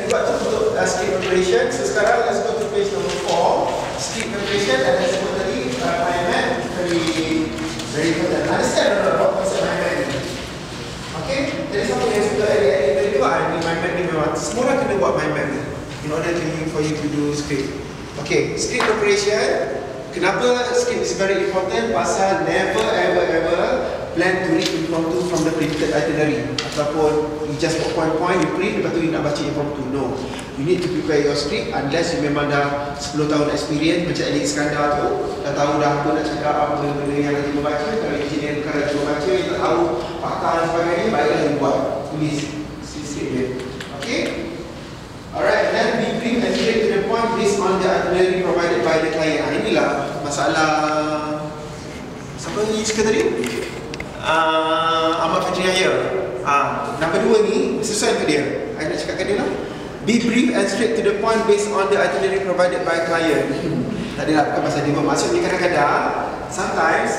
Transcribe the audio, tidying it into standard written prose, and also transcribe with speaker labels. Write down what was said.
Speaker 1: juga tu untuk script preparation. So sekarang let's go to page number 4. Script preparation, and as I sebut tadi, mind map very important. Understand what concept mind map ni? Okay, jadi something yang sudah adik-adik tadi tu, ni mind map ni memang semua orang kena buat mind map ni in order for you to do script. Okay, script preparation. Kenapa script is very important? Pasal never ever plan to read impromptu from the printed itinerary, ataupun you just put point you print, lepas tu you nak baca impromptu. No, you need to prepare your script unless you memang dah 10 tahun experience macam Alex Iskandar tu, dah tahu dah apa nak cakap, apa benda yang nanti membaca. Kalau engineer bukan lagi membaca, you tak tahu fakta dan sebagainya, baiklah you buat, tulis script dia. Okay, alright, then be brief and straight to the point based on the itinerary provided by the client. Inilah masalah. Siapa ni suka tadi? Ahmad Fajri Yahya. Nombor 2 ni sesuai untuk dia. Saya nak cakapkan dia lah. Be brief and straight to the point based on the itinerary provided by client. Tak adalah, bukan pasal dia bermaksud. Maksudnya kadang-kadang sometimes